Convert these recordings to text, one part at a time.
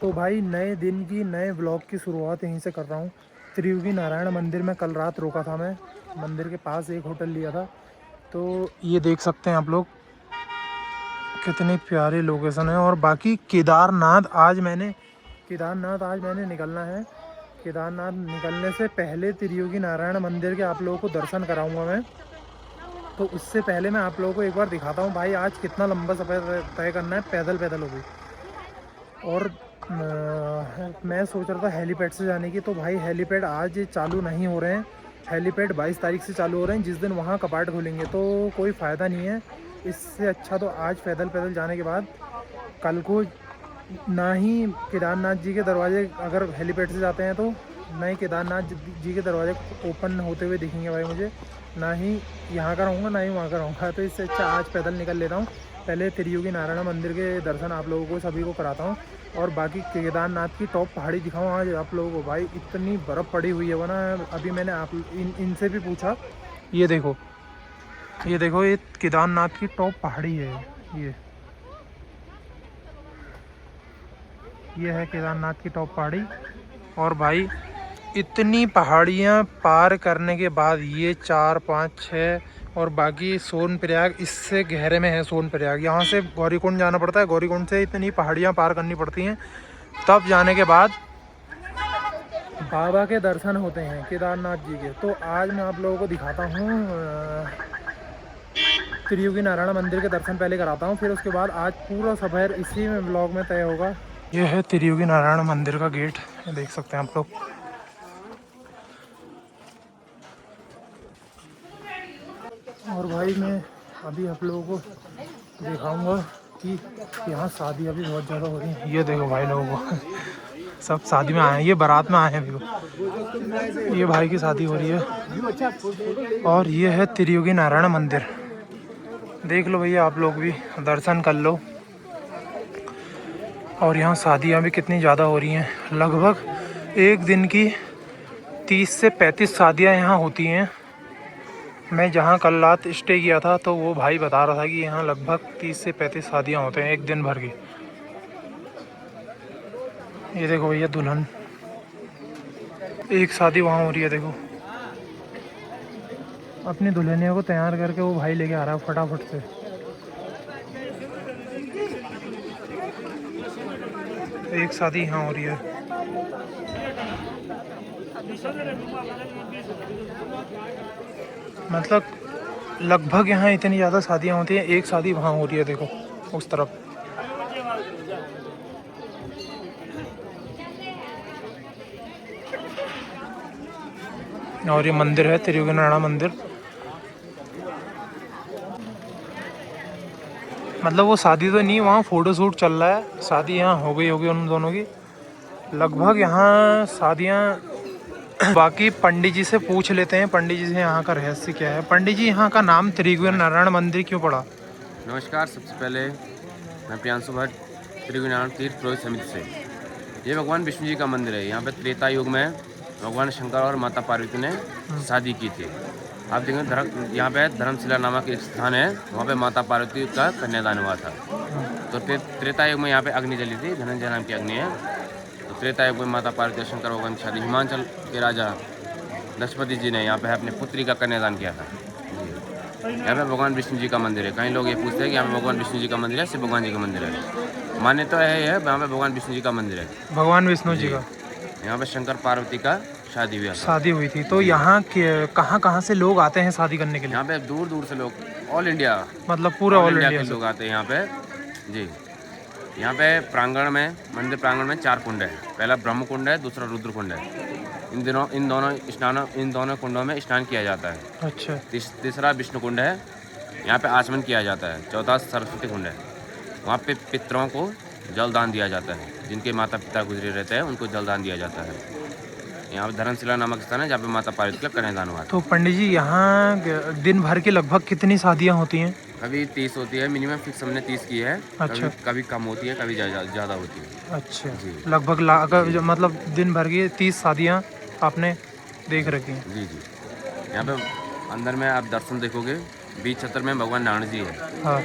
तो भाई नए दिन की नए ब्लॉग की शुरुआत यहीं से कर रहा हूँ। त्रियुगी नारायण मंदिर में कल रात रोका था मैं। मंदिर के पास एक होटल लिया था। तो ये देख सकते हैं आप लोग कितनी प्यारी लोकेशन है। और बाकी केदारनाथ आज मैंने निकलना है। केदारनाथ निकलने से पहले त्रियुगी नारायण मंदिर के आप लोगों को दर्शन कराऊंगा मैं। तो उससे पहले मैं आप लोगों को एक बार दिखाता हूँ भाई आज कितना लंबा सफ़र तय करना है पैदल पैदल हो गई। और मैं सोच रहा था हेलीपैड से जाने की, तो भाई हेलीपैड आज चालू नहीं हो रहे हैं। हेलीपैड 22 तारीख से चालू हो रहे हैं, जिस दिन वहाँ कपाट खोलेंगे, तो कोई फ़ायदा नहीं है। इससे अच्छा तो आज पैदल पैदल जाने के बाद कल को ना ही केदारनाथ जी के दरवाजे, अगर हेलीपैड से जाते हैं तो ना ही केदारनाथ जी के दरवाजे ओपन होते हुए दिखेंगे भाई मुझे, ना ही यहाँ का रहूँगा ना ही वहाँ का रहूँगा। तो इससे अच्छा आज पैदल निकल लेता हूँ। पहले त्रियुगी नारायण मंदिर के दर्शन आप लोगों को सभी को कराता हूँ और बाकी केदारनाथ की टॉप पहाड़ी दिखाऊँ आज आप लोगों को। भाई इतनी बर्फ़ पड़ी हुई है वो ना, अभी मैंने आप इनसे भी पूछा। ये देखो ये केदारनाथ की टॉप पहाड़ी है। ये है केदारनाथ की टॉप पहाड़ी। और भाई इतनी पहाड़ियाँ पार करने के बाद ये 4 5 6 और बाकी सोनप्रयाग इससे गहरे में है। सोनप्रयाग यहाँ से गौरीकुंड जाना पड़ता है। गौरीकुंड से इतनी पहाड़ियाँ पार करनी पड़ती हैं, तब जाने के बाद बाबा के दर्शन होते हैं केदारनाथ जी के। तो आज मैं आप लोगों को दिखाता हूँ त्रियुगी नारायण मंदिर के दर्शन पहले कराता हूँ, फिर उसके बाद आज पूरा सफ़र इसी में ब्लॉग में तय होगा। यह है त्रियुगी नारायण मंदिर का गेट, देख सकते हैं आप लोग। और भाई मैं अभी आप लोगों को दिखाऊंगा कि यहाँ शादियाँ भी बहुत ज़्यादा हो रही हैं। ये देखो भाई लोगों को सब शादी में आए हैं, ये बारात में आए हैं अभी। ये भाई की शादी हो रही है। और ये है त्रियुगी नारायण मंदिर, देख लो भैया आप लोग भी दर्शन कर लो। और यहाँ शादियाँ भी कितनी ज़्यादा हो रही हैं, लगभग एक दिन की 30 से 35 शादियाँ यहाँ होती हैं। मैं जहाँ कल रात स्टे किया था तो वो भाई बता रहा था कि यहाँ लगभग 30 से 35 शादियाँ होते हैं एक दिन भर की। ये देखो भैया दुल्हन, एक शादी वहाँ हो रही है, देखो अपनी दुल्हनिया को तैयार करके वो भाई लेके आ रहा है फटाफट से। एक शादी यहाँ हो रही है। मतलब लगभग यहाँ इतनी ज़्यादा शादियाँ होती हैं, एक शादी वहाँ हो रही है, देखो उस तरफ। और ये मंदिर है त्रियुगी नारायण मंदिर। मतलब वो शादी तो नहीं, वहाँ फ़ोटो शूट चल रहा है। शादी यहाँ हो गई होगी उन दोनों की, लगभग यहाँ शादियाँ। बाकी पंडित जी से पूछ लेते हैं, पंडित जी से यहाँ का रहस्य क्या है। पंडित जी, यहाँ का नाम त्रियुगी नारायण मंदिर क्यों पड़ा? नमस्कार, सबसे पहले मैं प्रियांशु भट्ट, त्रियुगी नारायण तीर्थ पुरोहित समिति से। ये भगवान विष्णु जी का मंदिर है। यहाँ पे त्रेता युग में भगवान शंकर और माता पार्वती ने शादी की थी। आप देखेंगे यहाँ पे धर्मशिला नामक एक स्थान है, वहाँ पे माता पार्वती का कन्यादान हुआ था। तो त्रेता युग में यहाँ पे अग्नि जली थी, धनंजय नाम की अग्नि है। तो त्रेता युग में माता पार्वती और शंकर भगवान की शादी हिमाचल के राजा दशपति जी ने यहाँ पे अपने पुत्री का कन्यादान किया था। यहाँ पे भगवान विष्णु जी का मंदिर है। कई लोग ये पूछते हैं कि यहाँ पे भगवान विष्णु जी का मंदिर है, शिव भगवान जी का मंदिर है। मान्यता है यहाँ पे भगवान विष्णु जी का मंदिर है, भगवान विष्णु जी का। यहाँ पे शंकर पार्वती का शादी हुई थी। तो यहाँ कहाँ कहाँ से लोग आते हैं शादी करने के लिए? यहाँ पे दूर दूर से लोग, ऑल इंडिया, मतलब पूरा ऑल इंडिया के लोग आते हैं यहाँ पे जी। यहाँ पे प्रांगण में, मंदिर प्रांगण में 4 कुंड है। पहला ब्रह्म कुंड है, दूसरा रुद्र कुंड है। इन दोनों कुंडों में स्नान किया जाता है। अच्छा। तीसरा विष्णु कुंड है, यहाँ पे आचमन किया जाता है। चौथा सरस्वती कुंड है, वहाँ पे पितरों को जलदान दिया जाता है। जिनके माता पिता गुजरे रहते हैं उनको जलदान दिया जाता है। यहाँ पे धर्मशिला नामक स्थान है जहाँ पे माता पार्वती का कन्यादान हुआ। तो पंडित जी, यहाँ दिन भर की लगभग कितनी शादियाँ होती हैं? कभी 30 होती है, मिनिमम फिक्स हमने 30 की है। अच्छा। कभी कम होती है, कभी ज़्यादा होती है। अच्छा जी। लगभग मतलब दिन भर की 30 शादियाँ आपने देख रखी हैं? जी जी। यहाँ पे अंदर में आप दर्शन देखोगे, बीच छत्र में भगवान नारायण जी है। हाँ।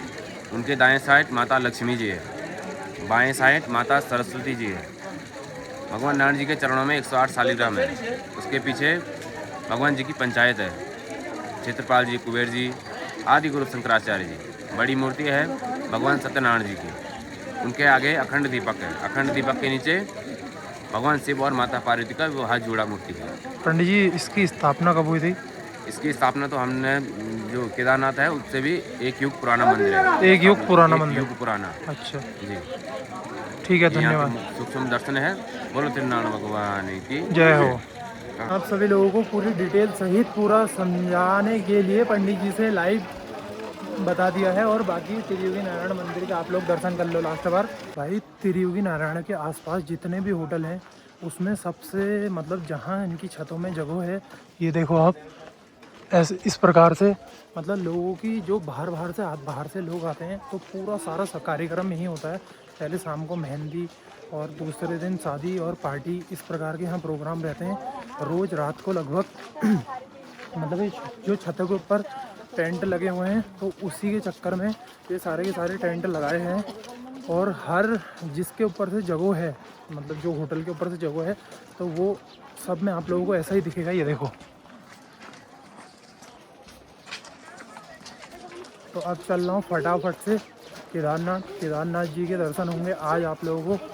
उनके दाएं साइड माता लक्ष्मी जी है, बाएं साइड माता सरस्वती जी है भगवान नारायण जी के चरणों में 108 शालिग्राम है। उसके पीछे भगवान जी की पंचायत है, क्षेत्रपाल जी, कुबेर जी, आदि गुरु शंकराचार्य जी। बड़ी मूर्ति है भगवान सत्यनारायण जी की। उनके आगे अखंड दीपक है। अखंड दीपक के नीचे भगवान शिव और माता पार्वती का वो हाथ जोड़ा मूर्ति है। पंडित जी इसकी स्थापना कब हुई थी? इसकी स्थापना तो हमने जो केदारनाथ है उससे भी एक युग पुराना मंदिर है। एक युग पुराना एक मंदिर। युग पुराना अच्छा जी। ठीक है, ये यहाँ धन्यवाद। के सूक्ष्म दर्शन है। बोलो तिरुनारायण भगवान की जय हो। हाँ। आप सभी लोगों को पूरी डिटेल सहित पूरा समझाने के लिए पंडित जी से लाइव बता दिया है। और बाकी त्रियोगी नारायण मंदिर के आप लोग दर्शन कर लो लास्ट बार। भाई त्रियोगी नारायण के आसपास जितने भी होटल हैं उसमें सबसे मतलब जहाँ इनकी छतों में जगह है, ये देखो आप, ऐसे इस प्रकार से मतलब लोगों की जो बाहर से लोग आते हैं तो पूरा सारा कार्यक्रम यही होता है। पहले शाम को मेहंदी और दूसरे दिन शादी और पार्टी, इस प्रकार के यहाँ प्रोग्राम रहते हैं रोज़ रात को लगभग मतलब ये जो छतों के ऊपर टेंट लगे हुए हैं तो उसी के चक्कर में ये सारे के सारे टेंट लगाए हैं। और हर जिसके ऊपर से जगह है, मतलब जो होटल के ऊपर से जगह है, तो वो सब में आप लोगों को ऐसा ही दिखेगा। ये देखो, तो अब चल रहा हूँ फटाफट से केदारनाथ जी के दर्शन होंगे आज आप लोगों को।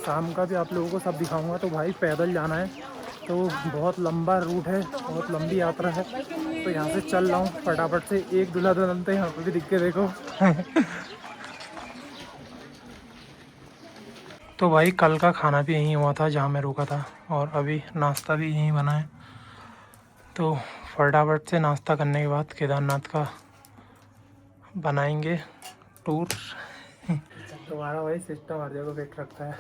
शाम का भी आप लोगों को सब दिखाऊंगा। तो भाई पैदल जाना है तो बहुत लंबा रूट है, बहुत लंबी यात्रा है। तो यहाँ से चल रहा हूँ फटाफट से। एक दूल्हा दुल्हन तो यहाँ पर भी दिख के देखो। तो भाई कल का खाना भी यहीं हुआ था जहाँ मैं रुका था, और अभी नाश्ता भी यहीं बना है। तो फटाफट से नाश्ता करने के बाद केदारनाथ का बनाएंगे टूर। तुम्हारा भाई सिस्टम हर जगह फिट रखता है।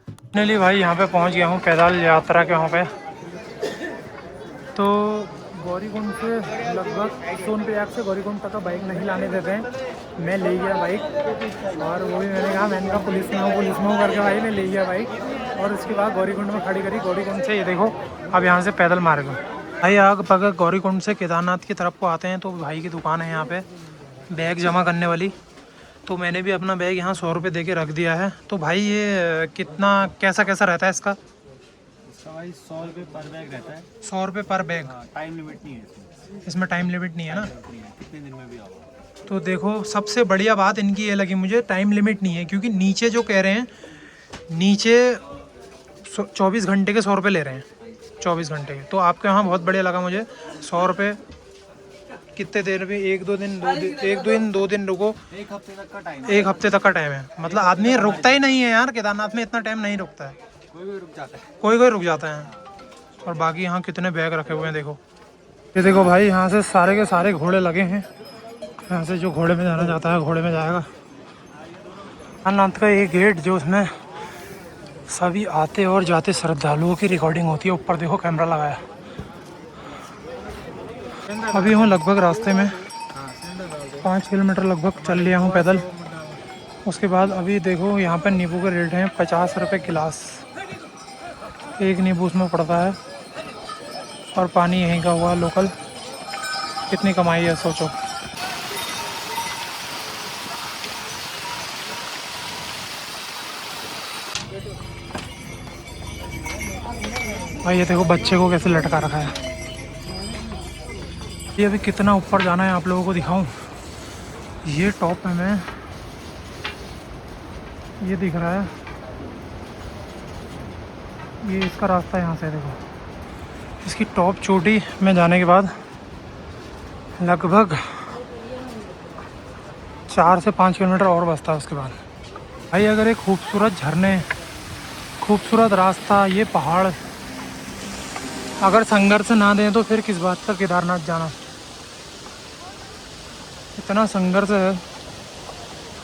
फाइनली भाई यहाँ पे पहुँच गया हूँ पैदल यात्रा के वहाँ पे। तो गौरीकुंड से लगभग सोनप्रयाग से गौरीकुंड तक का बाइक नहीं लाने देते हैं। मैं ले गया बाइक, और वो भी मैंने कहा पुलिस में हूँ करके भाई मैं ले गया बाइक। और उसके बाद गौरीकुंड में खड़ी करी। गौरीकुंड से ये देखो अब यहाँ से पैदल मार्ग भाई आग पग गौरीकुंड से केदारनाथ की तरफ को आते हैं तो भाई की दुकान है यहाँ पे बैग जमा करने वाली। तो मैंने भी अपना बैग यहाँ 100 रुपये दे के रख दिया है। तो भाई ये कितना कैसा रहता है इसका? इसका भाई 100 रुपये पर बैग रहता है। 100 रुपये पर बैग। टाइम लिमिट नहीं है इसमें टाइम लिमिट नहीं है ना? कितने दिन में भी आओ। तो देखो सबसे बढ़िया बात इनकी ये लगी मुझे, टाइम लिमिट नहीं है। क्योंकि नीचे जो कह रहे हैं, नीचे 24 घंटे के 100 रुपये ले रहे हैं, 24 घंटे के। तो आपके यहाँ बहुत बढ़िया लगा मुझे। 100 रुपये कितने देर में? एक दो दिन रुको। एक हफ्ते तक का टाइम। एक हफ्ते तक का टाइम है। मतलब आदमी रुकता ही नहीं है यार, केदारनाथ में इतना टाइम नहीं रुकता है। कोई रुक जाता है। कोई रुक जाता है। और बाकी यहाँ कितने बैग रखे हुए हैं देखो। ये देखो भाई यहाँ से सारे के सारे घोड़े लगे हैं। यहाँ से जो घोड़े में जाना चाहता है घोड़े में जाएगा। केदारनाथ का एक गेट जो उसमें सभी आते और जाते श्रद्धालुओं की रिकॉर्डिंग होती है। ऊपर देखो कैमरा लगाया। अभी हूँ लगभग रास्ते में 5 किलोमीटर लगभग चल लिया हूँ पैदल। उसके बाद अभी देखो यहाँ पर नींबू के रेट हैं 50 रुपये गिलास। एक नींबू उसमें पड़ता है। और पानी यहीं का हुआ लोकल। कितनी कमाई है सोचो। भाई ये देखो बच्चे को कैसे लटका रखा है। ये अभी कितना ऊपर जाना है आप लोगों को दिखाऊं। ये टॉप में मैं, ये दिख रहा है, ये इसका रास्ता यहाँ से देखो। इसकी टॉप चोटी में जाने के बाद लगभग 4 से 5 किलोमीटर और बचता है। उसके बाद भाई अगर एक खूबसूरत झरने, खूबसूरत रास्ता, ये पहाड़ अगर संघर्ष ना दें तो फिर किस बात का केदारनाथ जाना। इतना संघर्ष है।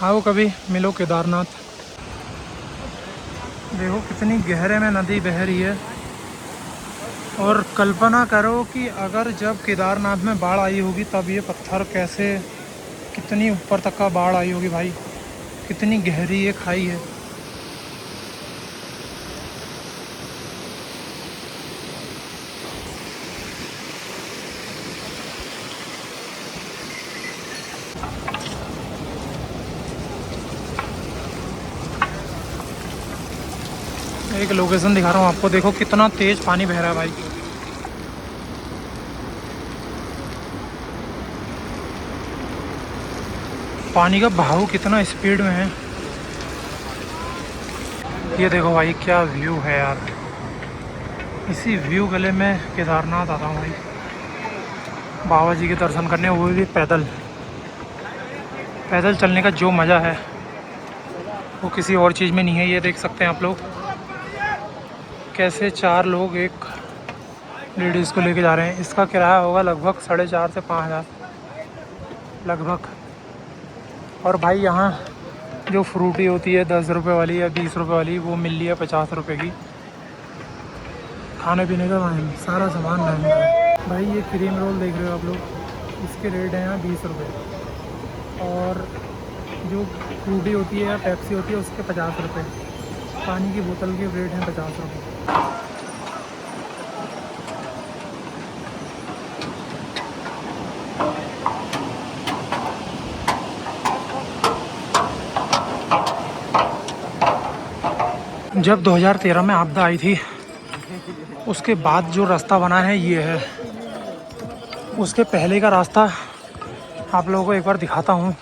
आओ कभी मिलो केदारनाथ। देखो कितनी गहरे में नदी बह रही है। और कल्पना करो कि अगर जब केदारनाथ में बाढ़ आई होगी तब ये पत्थर कैसे, कितनी ऊपर तक का बाढ़ आई होगी भाई। कितनी गहरी ये खाई है। एक लोकेशन दिखा रहा हूँ आपको, देखो कितना तेज पानी बह रहा है भाई। पानी का बहाव कितना स्पीड में है। ये देखो भाई क्या व्यू है यार। इसी व्यू के लिए मैं केदारनाथ आता हूँ भाई, बाबा जी के दर्शन करने, वो भी पैदल। पैदल चलने का जो मज़ा है वो किसी और चीज़ में नहीं है। ये देख सकते हैं आप लोग कैसे 4 लोग एक लेडीज़ को लेके जा रहे हैं। इसका किराया होगा लगभग 4,500 से 5,000 लगभग। और भाई यहाँ जो फ्रूटी होती है 10 रुपये वाली या 20 रुपये वाली, वो मिल रही है 50 रुपये की। खाने पीने का सारा सामान महंगा है भाई। ये क्रीम रोल देख रहे हो आप लोग, इसके रेट हैं यहाँ 20 रुपये। और जो फ्रूटी होती है या पेप्सी होती है उसके 50 रुपये। पानी की बोतल के रेट हैं 50 रुपये। जब 2013 में आपदा आई थी उसके बाद जो रास्ता बना है ये है। उसके पहले का रास्ता आप लोगों को एक बार दिखाता हूँ,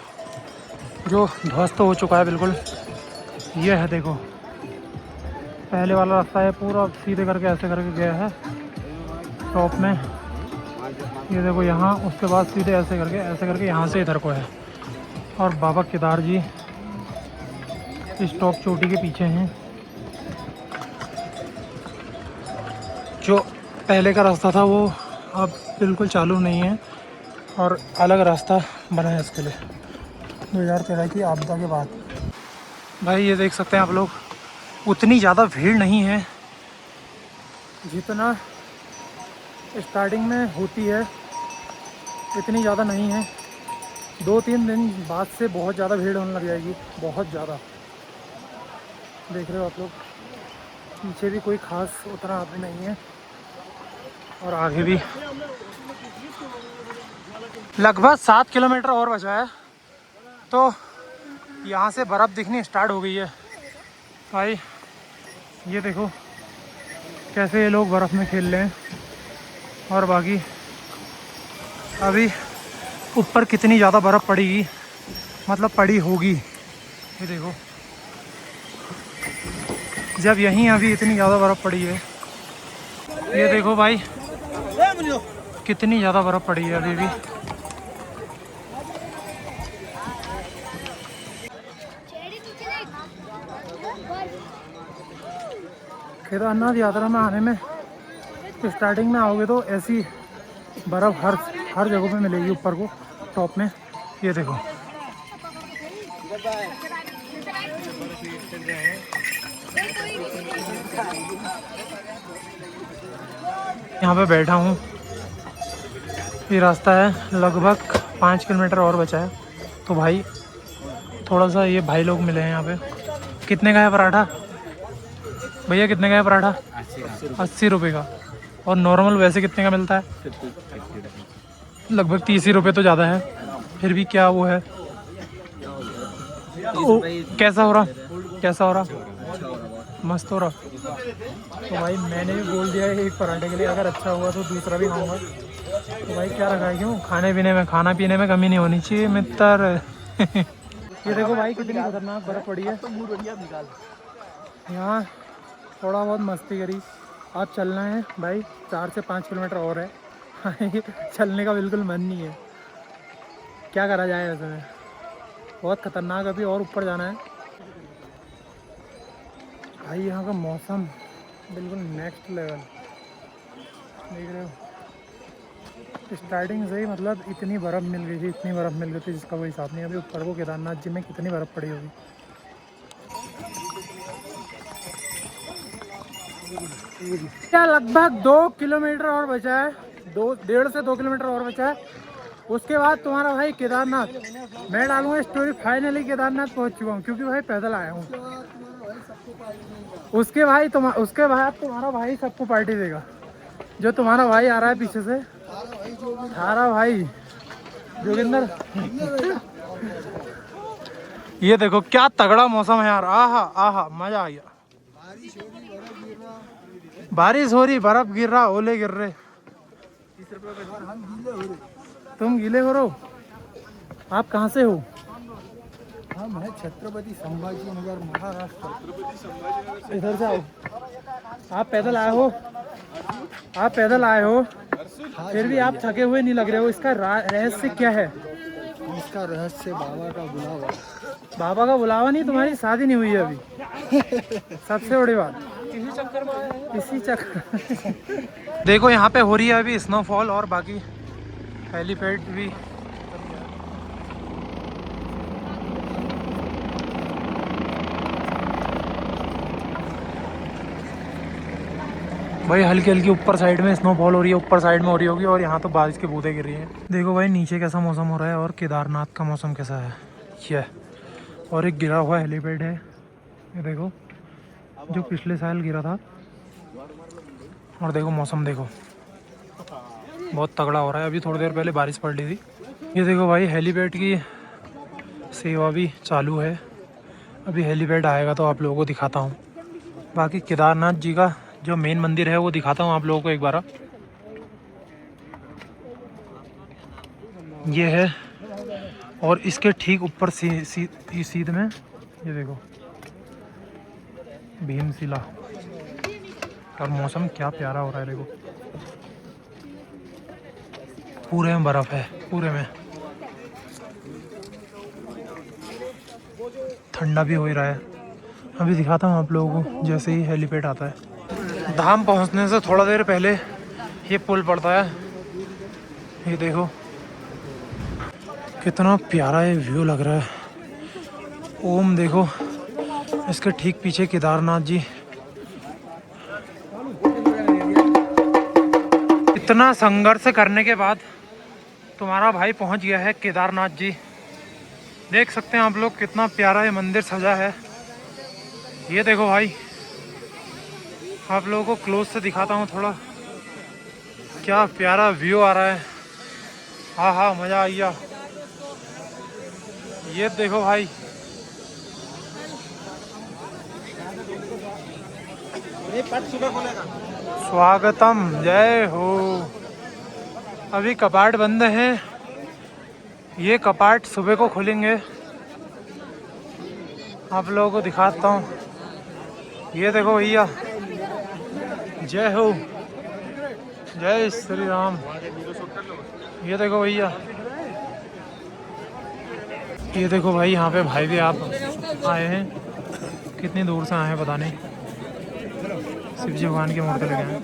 जो ध्वस्त हो चुका है बिल्कुल। ये है देखो, पहले वाला रास्ता है पूरा सीधे करके ऐसे करके गया है टॉप में। ये देखो यहाँ, उसके बाद सीधे ऐसे करके यहाँ से इधर को है। और बाबा केदार जी इस टॉप चोटी के पीछे हैं। जो पहले का रास्ता था वो अब बिल्कुल चालू नहीं है और अलग रास्ता बना है इसके लिए 2013 की आपदा के बाद। भाई ये देख सकते हैं आप लोग, उतनी ज़्यादा भीड़ नहीं है जितना स्टार्टिंग में होती है, इतनी ज़्यादा नहीं है। 2-3 दिन बाद से बहुत ज़्यादा भीड़ होने लग जाएगी, बहुत ज़्यादा। देख रहे हो आप लोग, पीछे भी कोई ख़ास उतना आदमी नहीं है और आगे भी लगभग 7 किलोमीटर और बचा है। तो यहाँ से बर्फ़ दिखनी स्टार्ट हो गई है भाई। ये देखो कैसे ये लोग बर्फ़ में खेल रहे हैं। और बाकी अभी ऊपर कितनी ज़्यादा बर्फ़ पड़ेगी, मतलब पड़ी होगी। ये देखो जब यहीं अभी इतनी ज़्यादा बर्फ़ पड़ी है। ये देखो भाई कितनी ज़्यादा बर्फ़ पड़ी है अभी भी। केदारनाथ यात्रा में आने में स्टार्टिंग में आओगे तो ऐसी बर्फ़ हर जगह पे मिलेगी ऊपर को टॉप में। ये देखो यहाँ पे बैठा हूँ। ये रास्ता है लगभग 5 किलोमीटर और बचा है। तो भाई थोड़ा सा ये भाई लोग मिले हैं यहाँ पे। कितने का है पराठा भैया, कितने का है पराठा? 80 रुपये का। और नॉर्मल वैसे कितने का मिलता है? लगभग 30 रुपये तो ज़्यादा है, फिर भी क्या वो है। ओ, कैसा हो रहा? मस्त हो रहा। तो भाई मैंने भी बोल दिया है एक पराठे के लिए, अगर अच्छा हुआ तो दूसरा भी खाऊंगा। तो भाई क्या रखा है, क्यों खाना पीने में कमी नहीं होनी चाहिए मित्र। ये देखो भाई कितनी खतरनाक बर्फ़ पड़ी है यहाँ। थोड़ा बहुत मस्ती करी। अब चलना है भाई, 4 से 5 किलोमीटर और है। चलने का बिल्कुल मन नहीं है, क्या करा जाए ऐसे में। बहुत ख़तरनाक, अभी और ऊपर जाना है भाई। यहाँ का मौसम बिल्कुल नेक्स्ट लेवल, देख रहे हो। स्टार्टिंग से ही मतलब इतनी बर्फ़ मिल गई थी जिसका कोई हिसाब नहीं। अभी ऊपर को केदारनाथ जी में कितनी बर्फ़ पड़ी होगी। क्या लगभग 2 किलोमीटर और बचा है, 1.5 से 2 किलोमीटर और बचा है। उसके बाद तुम्हारा भाई केदारनाथ मैं डालूंगा स्टोरी। फाइनली केदारनाथ पहुंच चुका हूँ क्योंकि भाई पैदल आया हूँ। उसके बाद तुम्हारा भाई सबको पार्टी देगा। जो तुम्हारा भाई आ रहा है पीछे से, थारा भाई जोगिंदर। ये देखो क्या तगड़ा मौसम है यार। आहा आहा, मजा आ गया। बारिश हो रही, बर्फ गिर रहा, ओले गिर रहे। तुम गीले हो रहे हो? आप कहाँ से हो? हम है छत्रपति संभाजी नगर महाराष्ट्र। इधर से आओ। आप पैदल आए हो? आप पैदल आए हो, फिर भी आप थके हुए नहीं लग रहे हो। इसका रहस्य क्या है? इसका रहस्य बाबा का बुलावा। बाबा का बुलावा नहीं, तुम्हारी शादी नहीं हुई है अभी। सबसे बड़ी बात इसी चक्कर। देखो यहाँ पे हो रही है अभी स्नोफॉल, और बाकी हेलीपैड भी। भाई हल्की हल्की ऊपर साइड में स्नोफॉल हो रही है, ऊपर साइड में हो रही होगी, और यहाँ तो बारिश के बूंदें गिर रही हैं। देखो भाई नीचे कैसा मौसम हो रहा है, और केदारनाथ का मौसम कैसा है ये। और एक गिरा हुआ हेलीपैड है, ये देखो, जो पिछले साल गिरा था। और देखो मौसम देखो, बहुत तगड़ा हो रहा है। अभी थोड़ी देर पहले बारिश पड़ रही थी। ये देखो भाई हेलीपैड की सेवा भी चालू है। अभी हेलीपैड आएगा तो आप लोगों को दिखाता हूँ। बाकी केदारनाथ जी का जो मेन मंदिर है वो दिखाता हूँ आप लोगों को एक बार। ये है, और इसके ठीक ऊपर सीध में ये देखो भीमशिला। और मौसम क्या प्यारा हो रहा है, देखो पूरे में बर्फ है, पूरे में ठंडा भी हो ही रहा है। अभी दिखाता हूँ आप लोगों को जैसे ही हेलीपैड आता है। धाम पहुँचने से थोड़ा देर पहले ये पुल पड़ता है, ये देखो कितना प्यारा ये व्यू लग रहा है। ओम देखो, इसके ठीक पीछे केदारनाथ जी। इतना संघर्ष करने के बाद तुम्हारा भाई पहुंच गया है केदारनाथ जी। देख सकते हैं आप लोग कितना प्यारा ये मंदिर सजा है। ये देखो भाई, आप लोगों को क्लोज से दिखाता हूँ थोड़ा, क्या प्यारा व्यू आ रहा है। हाँ हाँ, मज़ा आ गया। ये देखो भाई, स्वागतम, जय हो। अभी कपाट बंद हैं, ये कपाट सुबह को खुलेंगे। आप लोगों को दिखाता हूँ। ये देखो भैया, जय हो, जय श्री राम। ये देखो भैया, ये देखो भाई, यहाँ पे भाई भी आप आए हैं। कितनी दूर से आए हैं पता नहीं। शिव जी भगवान की मूर्ति लगे हैं।